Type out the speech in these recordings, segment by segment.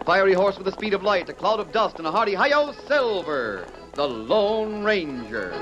fiery horse with the speed of light, a cloud of dust, and a hearty hi-yo, Silver, the Lone Ranger.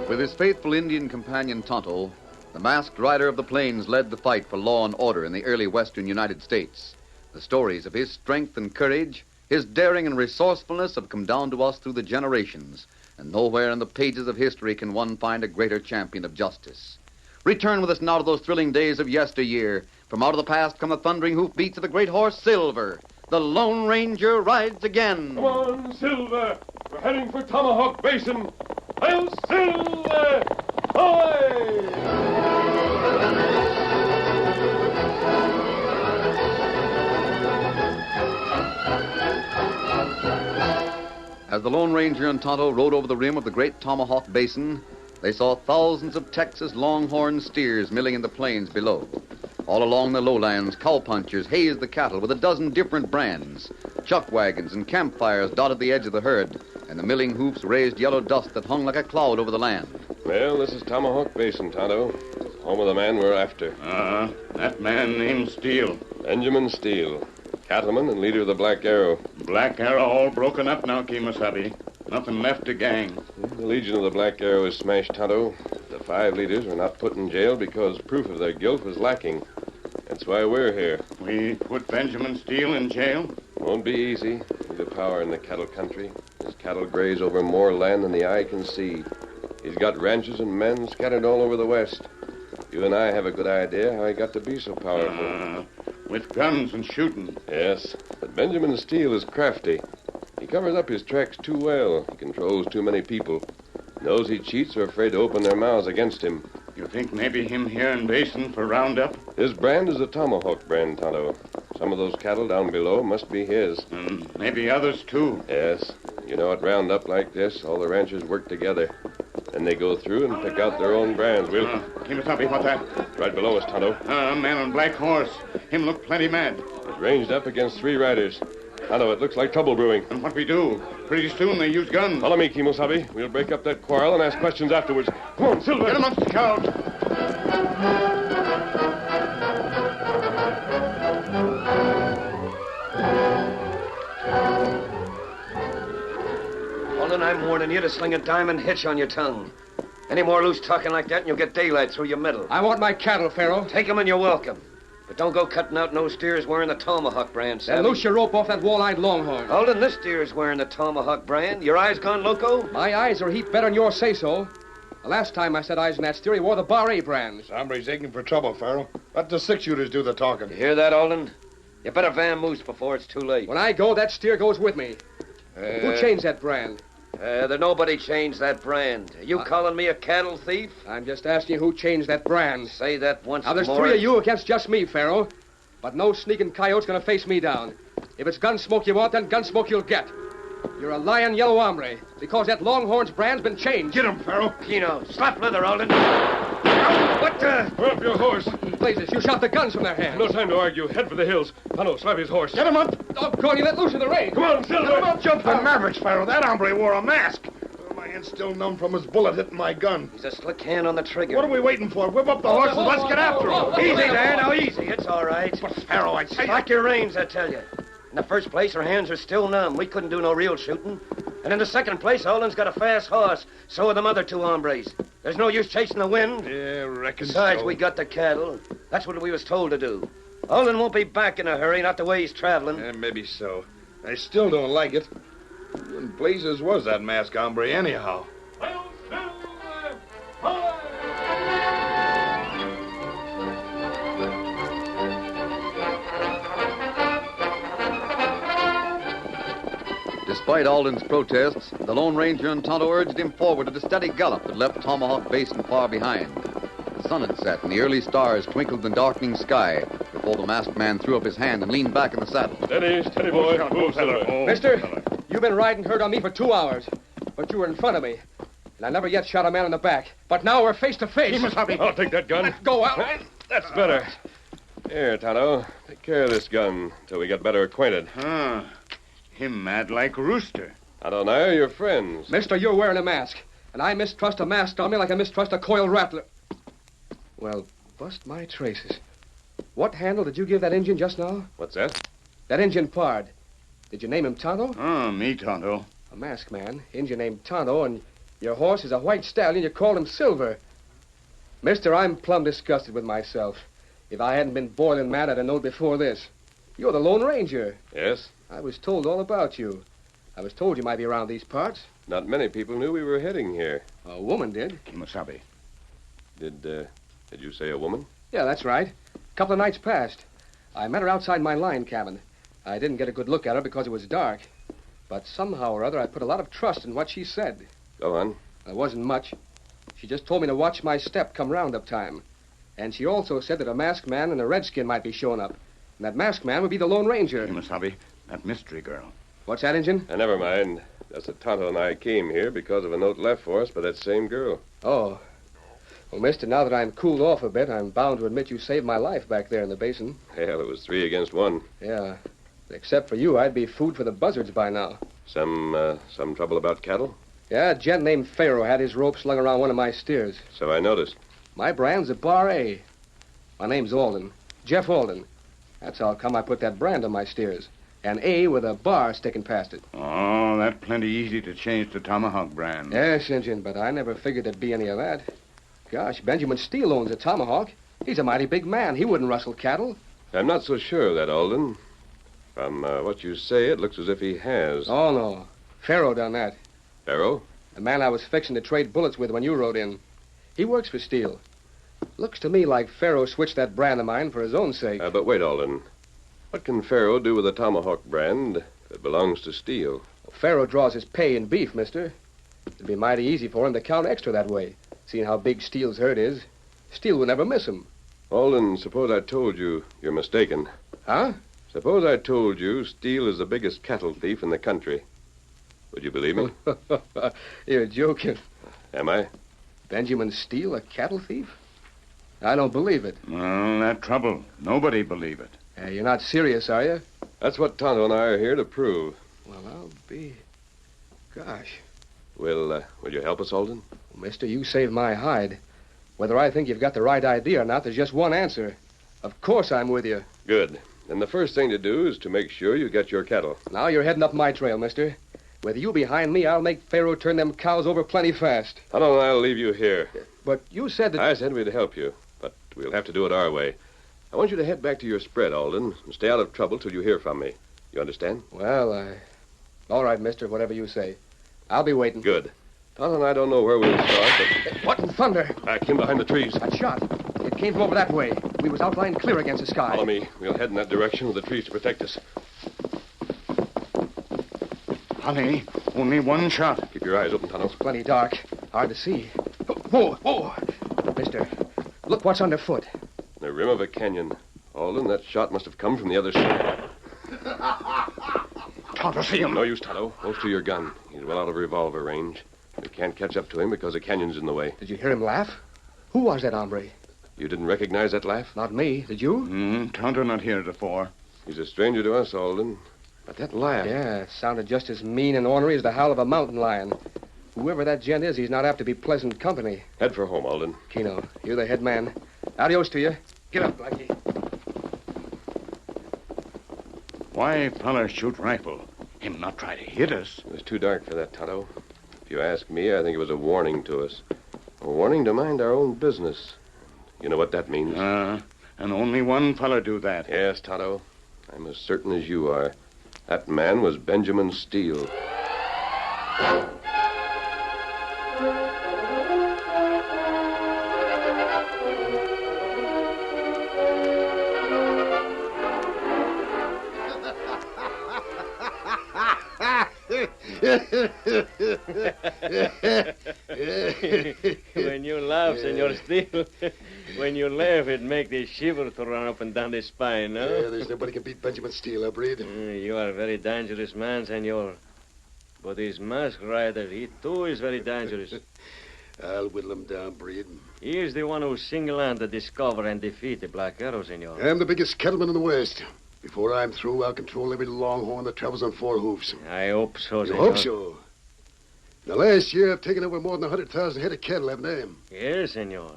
With his faithful Indian companion Tonto, the masked rider of the plains led the fight for law and order in the early western United States. The stories of his strength and courage, his daring and resourcefulness have come down to us through the generations, and nowhere in the pages of history can one find a greater champion of justice. Return with us now to those thrilling days of yesteryear. From out of the past come the thundering hoofbeats of the great horse Silver. The Lone Ranger rides again. Come on, Silver. We're heading for Tomahawk Basin. I'll Silver! Away! As the Lone Ranger and Tonto rode over the rim of the great Tomahawk Basin, they saw thousands of Texas longhorn steers milling in the plains below. All along the lowlands, cowpunchers hazed the cattle with a dozen different brands. Chuck wagons and campfires dotted the edge of the herd, and the milling hoofs raised yellow dust that hung like a cloud over the land. Well, this is Tomahawk Basin, Tonto. Home of the man we're after. That man named Steele. Benjamin Steele. Cattleman and leader of the Black Arrow. Black Arrow all broken up now, Kemosabe. Nothing left to gang. The Legion of the Black Arrow is smashed, Tonto. The 5 leaders were not put in jail because proof of their guilt was lacking. That's why we're here. We put Benjamin Steele in jail? Won't be easy. He's a power in the cattle country. His cattle graze over more land than the eye can see. He's got ranches and men scattered all over the West. You and I have a good idea how he got to be so powerful. With guns and shooting. Yes, but Benjamin Steele is crafty. He covers up his tracks too well. He controls too many people. Those he cheats are afraid to open their mouths against him. You think maybe him here in Basin for roundup? His brand is the Tomahawk brand, Tonto. Some of those cattle down below must be his. And maybe others, too. Yes. You know, at roundup like this, all the ranchers work together. Then they go through and pick out their own brands. We'll... Kemosabe, what's that? Right below us, Tonto. A man on black horse. Him look plenty mad. He's ranged up against 3 riders. Tonto, it looks like trouble brewing. And what we do? Pretty soon they use guns. Follow me, Kemosabe. We'll break up that quarrel and ask questions afterwards. Come on, Silver. Get amongst the crowd. Alden, I'm warning you to sling a diamond hitch on your tongue. Any more loose talking like that and you'll get daylight through your middle. I want my cattle, Pharaoh. Take 'em and you're welcome. But don't go cutting out no steers wearing the Tomahawk brand, Then Savvy. loose your rope off that wall-eyed longhorn. Alden, this steer's wearing the Tomahawk brand. Your eyes gone loco? My eyes are a heap better than yours say-so. The last time I set eyes on that steer, he wore the Bar-A brand. Somebody's aching for trouble, Pharaoh. Let the 6-shooters do the talking. You hear that, Alden? You better vamoose before it's too late. When I go, that steer goes with me. Who changed that brand? There nobody changed that brand. Are you calling me a cattle thief? I'm just asking you who changed that brand. Say that once more. Now, there's 3 of you against just me, Pharaoh. But no sneaking coyote's gonna face me down. If it's gunsmoke you want, then gunsmoke you'll get. You're a lying yellow hombre, because that Longhorn's brand's been changed. Get him, Pharaoh. Keno, slap leather, Alden. What the? We're up your horse. Blazes, you shot the guns from their hands. No time to argue. Head for the hills. Tonto, slap his horse. Get him up. Doggone, you let loose in the rain. Come on, Silver. Jump the Mavericks, Pharaoh. That hombre wore a mask. My hand's still numb from his bullet hitting my gun. He's a slick hand on the trigger. What are we waiting for? Whip up the horses. Let's get after him. Easy there, now easy. It's all right. But, Pharaoh, I say... Slack your reins, I tell you. In the first place, our hands are still numb. We couldn't do no real shooting. And in the second place, Alden's got a fast horse. So are them other two hombres. There's no use chasing the wind. Yeah, reckon Besides, so. we got the cattle. That's what we was told to do. Alden won't be back in a hurry, not the way he's traveling. Maybe so. I still don't like it. Who in blazes was that masked hombre anyhow? Despite Alden's protests, the Lone Ranger and Tonto urged him forward at a steady gallop that left Tomahawk Basin far behind. The sun had set, and the early stars twinkled in the darkening sky before the masked man threw up his hand and leaned back in the saddle. Steady, boy. Move, Mister, you've been riding herd on me for 2 hours, but you were in front of me. And I never yet shot a man in the back. But now we're face to face. I'll take that gun. Let go out. That's better. Here, Tonto. Take care of this gun till we get better acquainted. Him mad like rooster. Tonto and I are your friends. Mister, you're wearing a mask. And I mistrust a mask on me like I mistrust a coiled rattler. Well, bust my traces. What handle did you give that Injun just now? What's that? That Injun Pard. Did you name him Tonto? Me, Tonto. A masked man, Injun named Tonto, and your horse is a white stallion. You call him Silver. Mister, I'm plumb disgusted with myself. If I hadn't been boiling mad, I'd have known before this. You're the Lone Ranger. Yes? I was told all about you. I was told you might be around these parts. Not many people knew we were heading here. A woman did. Kimasabi. Did you say a woman? Yeah, that's right. A couple of nights passed. I met her outside my line cabin. I didn't get a good look at her because it was dark. But somehow or other, I put a lot of trust in what she said. Go on. There wasn't much. She just told me to watch my step come roundup time. And she also said that a masked man and a redskin might be showing up. And that masked man would be the Lone Ranger. Kimasabi, that mystery girl. What's that, Injun? Never mind. Just that Tonto and I came here because of a note left for us by that same girl. Oh. Well, mister, now that I'm cooled off a bit, I'm bound to admit you saved my life back there in the basin. Hell, it was 3 against 1. Yeah. Except for you, I'd be food for the buzzards by now. Some trouble about cattle? Yeah, a gent named Pharaoh had his rope slung around one of my steers. So I noticed. My brand's a Bar A. My name's Alden. Jeff Alden. That's how come I put that brand on my steers. An A with a bar sticking past it. Oh, that's plenty easy to change the Tomahawk brand. Yes, Injun, but I never figured there'd be any of that. Gosh, Benjamin Steele owns a Tomahawk. He's a mighty big man. He wouldn't rustle cattle. I'm not so sure of that, Alden. From what you say, it looks as if he has. Oh, no. Pharaoh done that. Pharaoh? The man I was fixing to trade bullets with when you rode in. He works for Steele. Looks to me like Pharaoh switched that brand of mine for his own sake. But wait, Alden. What can Pharaoh do with a Tomahawk brand that belongs to Steele? Pharaoh draws his pay in beef, mister. It'd be mighty easy for him to count extra that way, seeing how big Steele's herd is. Steele would never miss him. Alden, suppose I told you you're mistaken. Huh? Suppose I told you Steele is the biggest cattle thief in the country. Would you believe me? You're joking. Am I? Benjamin Steele, a cattle thief? I don't believe it. Well, that trouble. Nobody believe it. You're not serious, are you? That's what Tonto and I are here to prove. Well, I'll be... Gosh. Will you help us, Alden? Mister, you saved my hide. Whether I think you've got the right idea or not, there's just one answer. Of course I'm with you. Good. Then the first thing to do is to make sure you get your cattle. Now you're heading up my trail, mister. With you behind me, I'll make Pharaoh turn them cows over plenty fast. Tonto and I'll leave you here. But you said that... I said we'd help you, but we'll have to do it our way. I want you to head back to your spread, Alden, and stay out of trouble till you hear from me. You understand? Well, all right, mister, whatever you say. I'll be waiting. Good. Tonto and I don't know where we'll start, but... What in thunder? Back in behind the trees. That shot. It came from over that way. We was outlined clear against the sky. Follow me. We'll head in that direction with the trees to protect us. Honey, only one shot. Keep your eyes open, Tonto. Plenty dark. Hard to see. Whoa, whoa. Mister, look what's underfoot. The rim of a canyon. Alden, that shot must have come from the other side. Tonto, see him. No use, Tonto. Close to your gun. He's well out of revolver range. We can't catch up to him because the canyon's in the way. Did you hear him laugh? Who was that hombre? You didn't recognize that laugh? Not me. Did you? Tonto not here before. He's a stranger to us, Alden. But that laugh... Yeah, it sounded just as mean and ornery as the howl of a mountain lion. Whoever that gent is, he's not apt to be pleasant company. Head for home, Alden. Keno, you're the head man. Adios to you. Get up, Blackie. Why fella shoot rifle? Him not try to hit us. It was too dark for that, Tonto. If you ask me, I think it was a warning to us. A warning to mind our own business. You know what that means? And only one fella do that. Yes, Tonto. I'm as certain as you are. That man was Benjamin Steele. When you laugh, Senor Steele, when you laugh, it makes the shiver to run up and down the spine, no? Yeah, there's nobody can beat Benjamin Steele, huh, Breed? You are a very dangerous man, Senor. But this masked rider, he too is very dangerous. I'll whittle him down, Breed. He is the one who single-handed discovered and defeat the Black Arrow, Senor. I'm the biggest cattleman in the West. Before I'm through, I'll control every longhorn that travels on four hoofs. I hope so, You Senor. hope so? Now, last year, I've taken over more than 100,000 head of cattle, haven't I? Yes, Senor.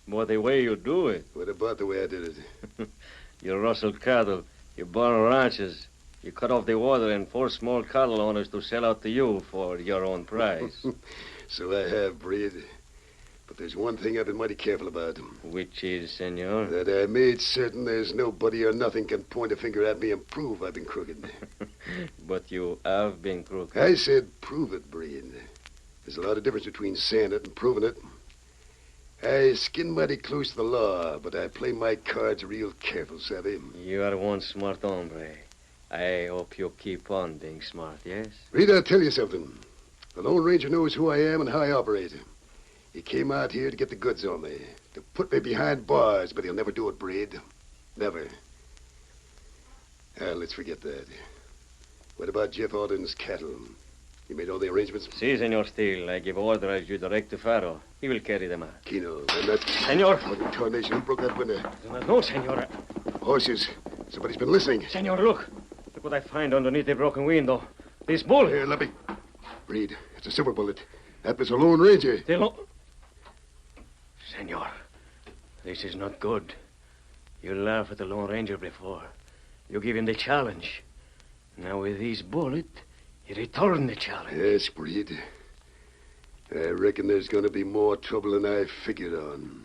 But the way you do it, What about the way I did it? you rustled cattle, you burned ranches, you cut off the water and forced small cattle owners to sell out to you for your own price. So I have, Breed. But there's one thing I've been mighty careful about. Which is, Senor? That I made certain there's nobody or nothing can point a finger at me and prove I've been crooked. But you have been crooked. I said prove it, Breed. There's a lot of difference between saying it and proving it. I skin mighty close to the law, but I play my cards real careful, savvy? You are one smart hombre. I hope you keep on being smart, yes? Reed, I'll tell you something. The Lone Ranger knows who I am and how I operate. He came out here to get the goods on me, to put me behind bars, but he'll never do it, Breed. Never. Let's forget that. What about Jeff Alden's cattle? You made all the arrangements? Si, Senor Steele. I give order as you direct to Faro. He will carry them out. Keno, and that... Senor! What in tarnation? Who broke that window? No, Senor. Horses. Somebody's been listening. Senor, look. Look what I find underneath the broken window. This bull. Here, let me... Reed, it's a silver bullet. That was a Lone Ranger. Senor, this is not good. You laughed at the Lone Ranger before. You give him the challenge. Now with this bullet, he returned the challenge. Yes, Breed. I reckon there's going to be more trouble than I figured on.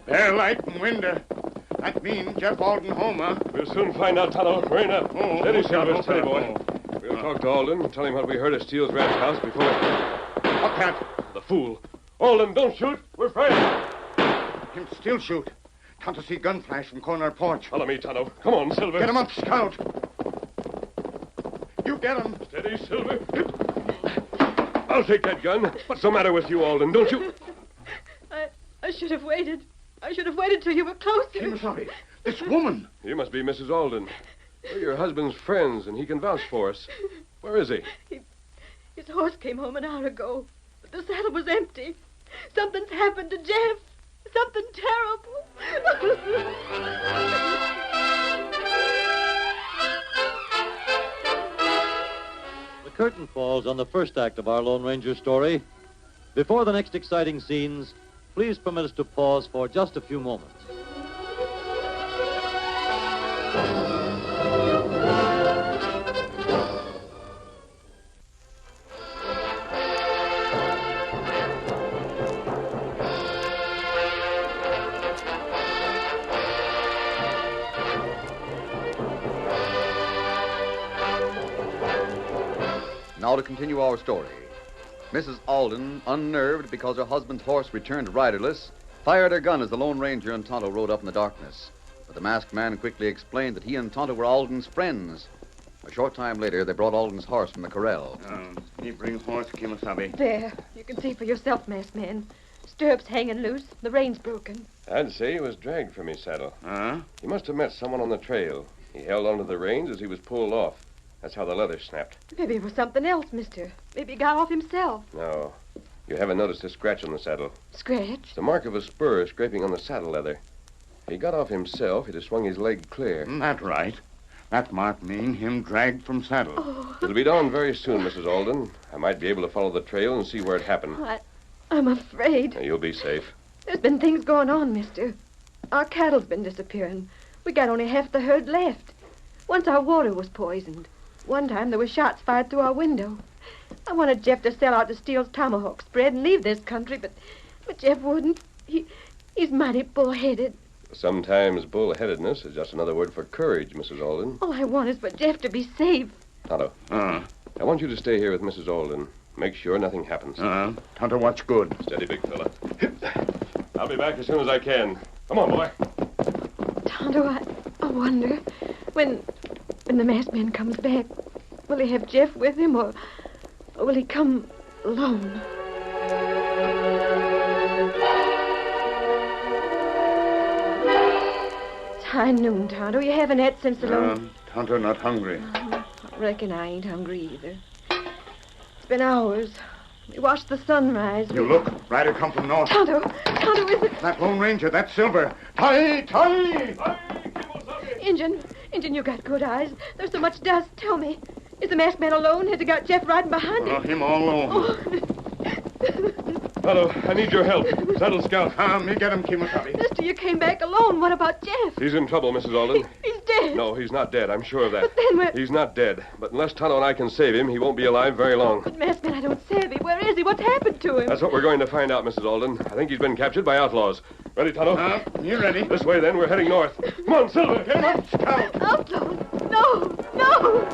There, light and window. That means Jeff Alden home, huh? We'll soon find out, Tonto. Hurry up. Steady, Silver, steady, boy. We'll talk to Alden and tell him what we heard at Steele's ranch house before... What that? The fool. Alden, don't shoot. We're friends. Him still shoot. Tonto see gun flash from corner porch. Follow me, Tonto. Come on, Silver. Get him up, Scout. You get him. Steady, Silver. I'll take that gun. What's the matter with you, Alden? Don't you... I should have waited. I should have waited till you were closer. I'm sorry. This woman. You must be Mrs. Alden. We're your husband's friends, and he can vouch for us. Where is he? His horse came home an hour ago, but the saddle was empty. Something's happened to Jeff. Something terrible. The curtain falls on the first act of our Lone Ranger story. Before the next exciting scenes, please permit us to pause for just a few moments. Now to continue our story. Mrs. Alden, unnerved because her husband's horse returned riderless, fired her gun as the Lone Ranger and Tonto rode up in the darkness. But the masked man quickly explained that he and Tonto were Alden's friends. A short time later, they brought Alden's horse from the corral. He bring horse, Kimasabi. There. You can see for yourself, masked man. Stirrups hanging loose. The rein's broken. I'd say he was dragged from his saddle. Huh? He must have met someone on the trail. He held onto the reins as he was pulled off. That's how the leather snapped. Maybe it was something else, mister. Maybe he got off himself. No. You haven't noticed a scratch on the saddle. Scratch? It's the mark of a spur scraping on the saddle leather. If he got off himself, he'd have swung his leg clear. That's right. That mark mean him dragged from saddle. Oh, It'll be dawn very soon, Mrs. Alden. I might be able to follow the trail and see where it happened. I'm afraid. Now, you'll be safe. There's been things going on, mister. Our cattle's been disappearing. We got only half the herd left. Once our water was poisoned. One time there were shots fired through our window. I wanted Jeff to sell out to Steele's tomahawk spread and leave this country, but Jeff wouldn't. He's mighty bullheaded. Sometimes bullheadedness is just another word for courage, Mrs. Alden. All I want is for Jeff to be safe. Tonto, I want you to stay here with Mrs. Alden. Make sure nothing happens. Tonto, watch good. Steady, big fella. I'll be back as soon as I can. Come on, boy. Tonto, I wonder, when the masked man comes back, will he have Jeff with him, or will he come alone? It's high noon, Tonto. You haven't had since the long... Tonto not hungry. I reckon I ain't hungry either. It's been hours. We watched the sunrise. You look. Rider come from north. Tonto, is it... That Lone Ranger, that's Silver. Tie! Injun, you got good eyes. There's so much dust. Tell me, is the masked man alone? Has he got Jeff riding behind him? Him all alone. Tonto, I need your help. Saddle Scout. Me get him, Kimasabi. Mister, you came back alone. What about Jeff? He's in trouble, Mrs. Alden. He's dead. No, he's not dead. I'm sure of that. But then we're... He's not dead. But unless Tonto and I can save him, he won't be alive very long. But masked man, I don't savvy. Where is he? What's happened to him? That's what we're going to find out, Mrs. Alden. I think he's been captured by outlaws. Ready, Tonto? You ready? This way, then. We're heading north. Come on, Silver. Get him up, Scout. Outlaws? No.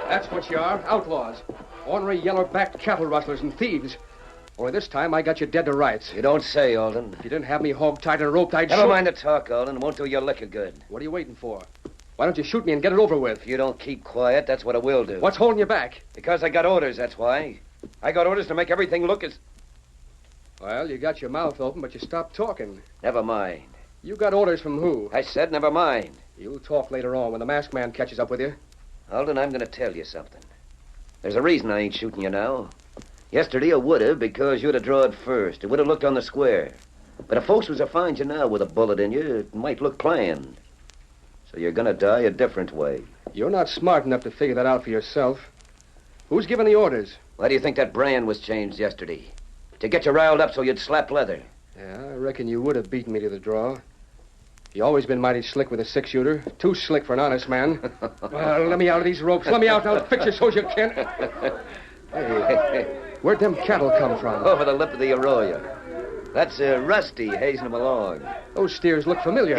That's what you are, outlaws. Ornery yellow-backed cattle rustlers and thieves. Only this time I got you dead to rights. You don't say, Alden. If you didn't have me hog-tied and roped, I'd Never shoot... mind the talk, Alden. It won't do your liquor good. What are you waiting for? Why don't you shoot me and get it over with? If you don't keep quiet, that's what it will do. What's holding you back? Because I got orders, that's why. I got orders to make everything look as... Well, you got your mouth open, but you stopped talking. Never mind. You got orders from who? I said never mind. You'll talk later on when the masked man catches up with you. Alden, I'm going to tell you something. There's a reason I ain't shooting you now. Yesterday I would have, because you'd have drawed first. It would have looked on the square. But if folks was to find you now with a bullet in you, it might look planned. So you're going to die a different way. You're not smart enough to figure that out for yourself. Who's giving the orders? Why do you think that brand was changed yesterday? To get you riled up so you'd slap leather. Yeah, I reckon you would have beaten me to the draw. You always been mighty slick with a six-shooter. Too slick for an honest man. Well, let me out of these ropes. Let me out and I'll fix you so you can. Hey, where'd them cattle come from? Over the lip of the arroyo. That's Rusty hazing them along. Those steers look familiar.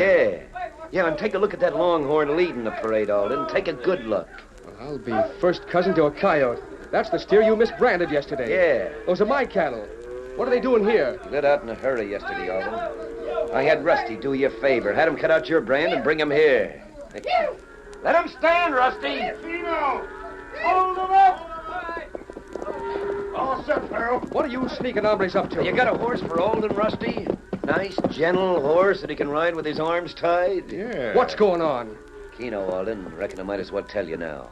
Yeah, and take a look at that longhorn leading the parade, Alden. Take a good look. Well, I'll be first cousin to a coyote. That's the steer you misbranded yesterday. Yeah. Those are my cattle. What are they doing here? You lit out in a hurry yesterday, Alden. I had Rusty do you a favor. Had him cut out your brand and bring him here. Let him stand, Rusty. Fino! Hold him up! All set, Pharaoh. What are you sneaking hombres up to? You got a horse for Alden, Rusty? Nice, gentle horse that he can ride with his arms tied? Yeah. What's going on? Keno, Alden. Reckon I might as well tell you now.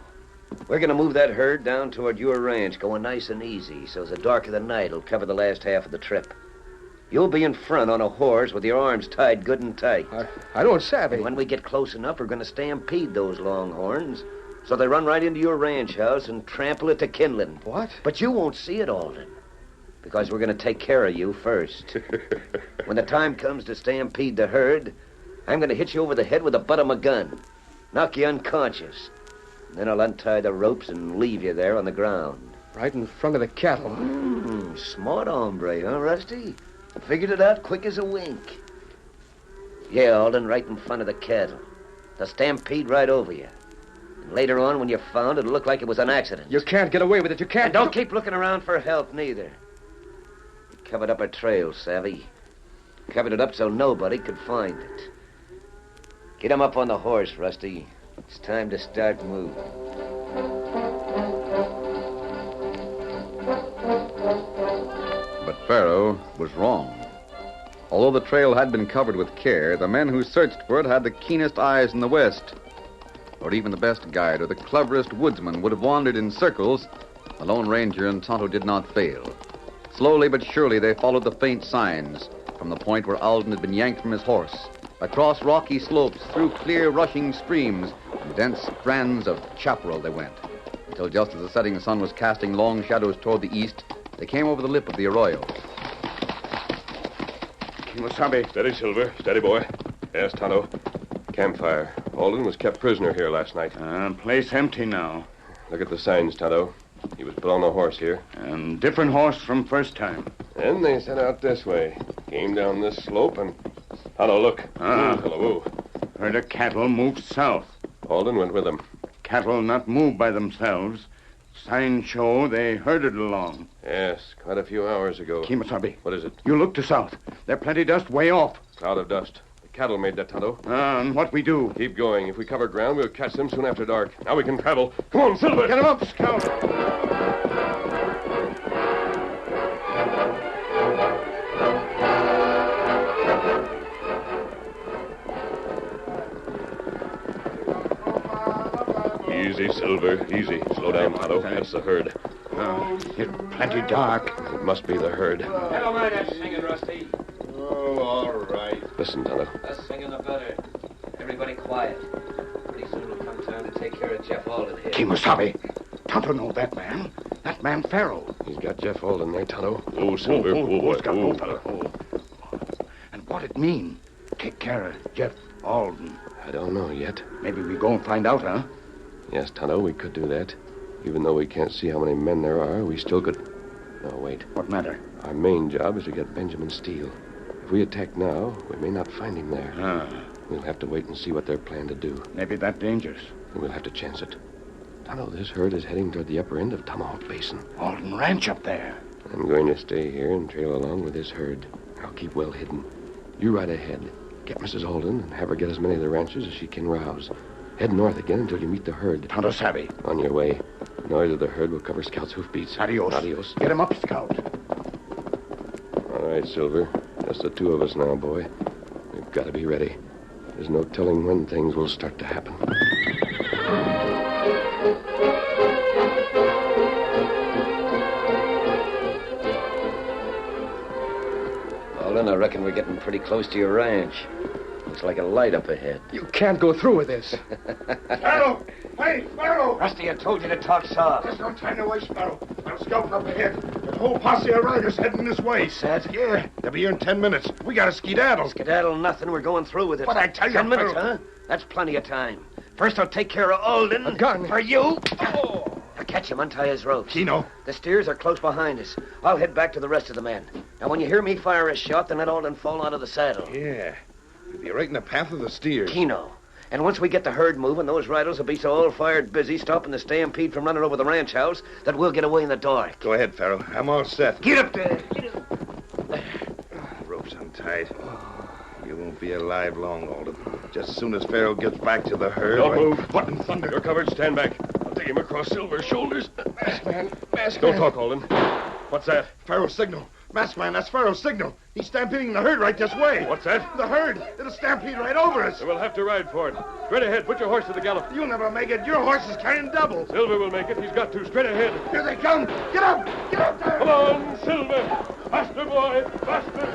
We're going to move that herd down toward your ranch, going nice and easy, so as the dark of the night will cover the last half of the trip. You'll be in front on a horse with your arms tied good and tight. I don't savvy. And when we get close enough, we're going to stampede those longhorns so they run right into your ranch house and trample it to kindling. What? But you won't see it, Alden, because we're going to take care of you first. When the time comes to stampede the herd, I'm going to hit you over the head with the butt of my gun, knock you unconscious. Then I'll untie the ropes and leave you there on the ground. Right in front of the cattle. Smart hombre, huh, Rusty? Figured it out quick as a wink. Yeah, Alden, right in front of the cattle. They'll stampede right over you. And later on, when you're found, it'll look like it was an accident. You can't get away with it. You can't. And don't keep looking around for help, neither. We covered up our trail, savvy. Covered it up so nobody could find it. Get him up on the horse, Rusty. It's time to start moving. Pharaoh was wrong. Although the trail had been covered with care, the men who searched for it had the keenest eyes in the West. Or even the best guide or the cleverest woodsman would have wandered in circles, the Lone Ranger and Tonto did not fail. Slowly but surely they followed the faint signs from the point where Alden had been yanked from his horse, across rocky slopes, through clear rushing streams, and dense strands of chaparral they went, until just as the setting sun was casting long shadows toward the east, they came over the lip of the arroyo. Kimasabi. Steady, Silver. Steady, boy. Yes, Tonto. Campfire. Alden was kept prisoner here last night. Place empty now. Look at the signs, Tonto. He was put on a horse here. And different horse from first time. Then they set out this way. Came down this slope and... Tonto, look. Hello. Herd of cattle moved south. Alden went with them. Cattle not moved by themselves. Signs show they herded along. Yes, quite a few hours ago. Kimasabi. What is it? You look to south. There's plenty dust way off. Cloud of dust. The cattle made that, Tonto. And what we do? Keep going. If we cover ground, we'll catch them soon after dark. Now we can travel. Come on, Silver. Get him up, Scout. Easy, Silver. Easy. Slow down, Tonto. That's the herd. It's plenty dark. It must be the herd. Never mind that singing, Rusty. Oh, all right. Listen, Tonto. Less singing, the better. Everybody quiet. Pretty soon it'll come time to take care of Jeff Alden here. Kimasabi. Tonto know that man. That man Pharaoh. He's got Jeff Alden there, Tonto. Oh, Silver. And what it mean? Take care of Jeff Alden. I don't know yet. Maybe we go and find out, huh? Yes, Tonto, we could do that. Even though we can't see how many men there are, we still could... No, wait. What matter? Our main job is to get Benjamin Steele. If we attack now, we may not find him there. We'll have to wait and see what they're planning to do. Maybe that dangerous. And we'll have to chance it. Tonto, this herd is heading toward the upper end of Tomahawk Basin. Alden Ranch up there. I'm going to stay here and trail along with this herd. I'll keep well hidden. You ride ahead. Get Mrs. Alden and have her get as many of the ranches as she can rouse. Head north again until you meet the herd. Tonto Savvy. On your way. Noise of the herd will cover Scout's hoofbeats. Adios. Adios. Get him up, Scout. All right, Silver. Just the two of us now, boy. We've got to be ready. There's no telling when things will start to happen. Alden, I reckon we're getting pretty close to your ranch. Looks like a light up ahead. You can't go through with this. Sparrow! Hey, Sparrow! Rusty, I told you to talk soft. There's no time to waste, Sparrow. I'm scouting up ahead. There's a whole posse of riders heading this way. What's that? Yeah, they'll be here in 10 minutes. We got to skedaddle. Skedaddle nothing. We're going through with it. But I tell you, 10 minutes, Pharaoh. huh? That's plenty of time. First, I'll take care of Alden. A gun. For you. Now catch him, untie his ropes. Keno. The steers are close behind us. I'll head back to the rest of the men. Now, when you hear me fire a shot, then let Alden fall out of the saddle. Yeah. You'll be right in the path of the steers. Keno. And once we get the herd moving, those riders will be so all-fired busy stopping the Stampede from running over the ranch house that we'll get away in the dark. Go ahead, Pharaoh. I'm all set. Get up there. Get up. Rope's untied. You won't be alive long, Alden. Just as soon as Pharaoh gets back to the herd... Don't move. What in thunder? You're covered. Stand back. I'll take him across Silver's shoulders. Mask man. Don't talk, Alden. What's that? Pharaoh's signal. Masked man, that's Pharaoh's signal. He's stampeding the herd right this way. What's that? The herd. It'll stampede right over us. We'll have to ride for it. Straight ahead. Put your horse to the gallop. You'll never make it. Your horse is carrying double. Silver will make it. He's got to. Straight ahead. Here they come. Get up. Get up there. Come on, Silver. Faster, boy. Faster.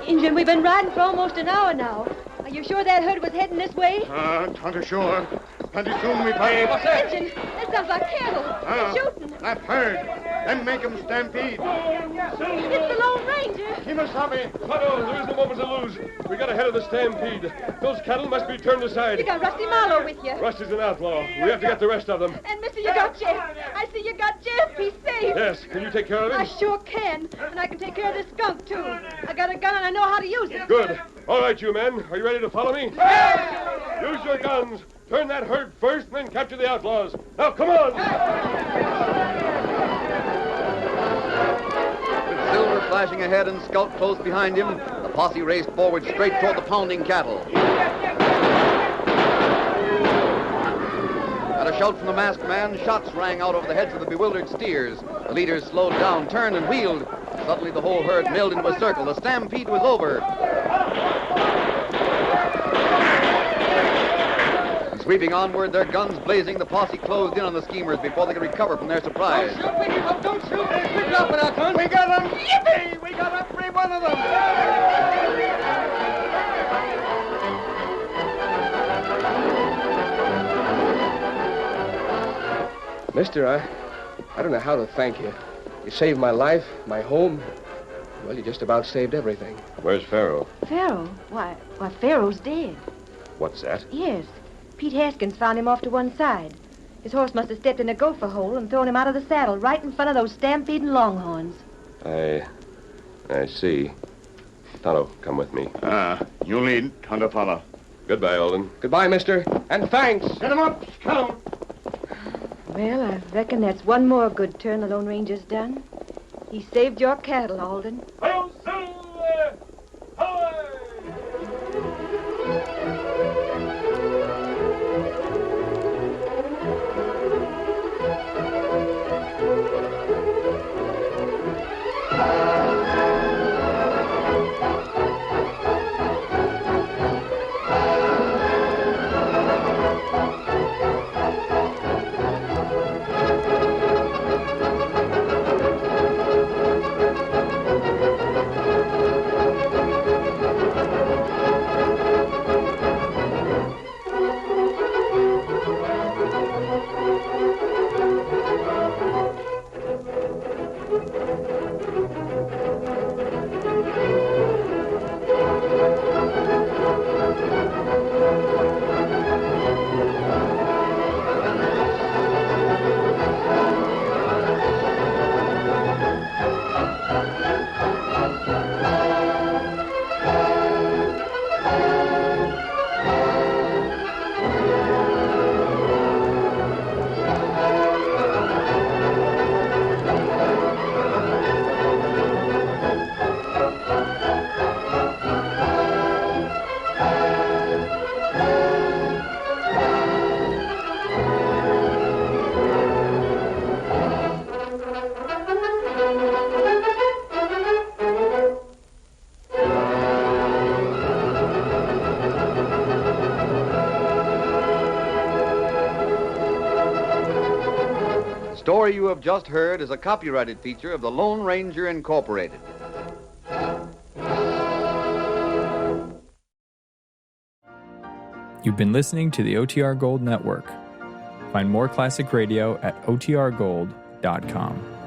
Injun, we've been riding for almost an hour now. Are you sure that herd was heading this way? Tonto sure. Plenty soon we find. What's that? Injun, that sounds like cattle. They're shooting. That herd. Them make 'em stampede. It's the Lone Ranger. Kimasabi. Tonto, there isn't a moment to lose. We got ahead of the stampede. Those cattle must be turned aside. You got Rusty Marlowe with you. Rusty's an outlaw. We have to get the rest of them. And, mister, you got Jeff. I see you got Jeff. He's safe. Yes. Can you take care of him? I sure can. And I can take care of this skunk, too. I got a gun and I know how to use it. Good. All right, you men. Are you ready to follow me? Use your guns. Turn that herd first and then capture the outlaws. Now, come on! With Silver flashing ahead and Scout close behind him, the posse raced forward straight toward the pounding cattle. shout from the masked man, shots rang out over the heads of the bewildered steers. The leaders slowed down, turned, and wheeled. Suddenly, the whole herd milled into a circle. The stampede was over. And sweeping onward, their guns blazing, the posse closed in on the schemers before they could recover from their surprise. Don't shoot! We're dropping our guns! We got them! Yippee! We got every one of them! Mister, I don't know how to thank you. You saved my life, my home. Well, you just about saved everything. Where's Pharaoh? Pharaoh? Why, Pharaoh's dead. What's that? Yes. Pete Haskins found him off to one side. His horse must have stepped in a gopher hole and thrown him out of the saddle right in front of those stampeding longhorns. I see. Tonto, come with me. You lead, Tonto follow. Goodbye, Alden. Goodbye, mister, and thanks. Set him up, Scout. Well, I reckon that's one more good turn the Lone Ranger's done. He saved your cattle, Alden. The story you have just heard is a copyrighted feature of the Lone Ranger Incorporated. You've been listening to the OTR Gold Network. Find more classic radio at otrgold.com.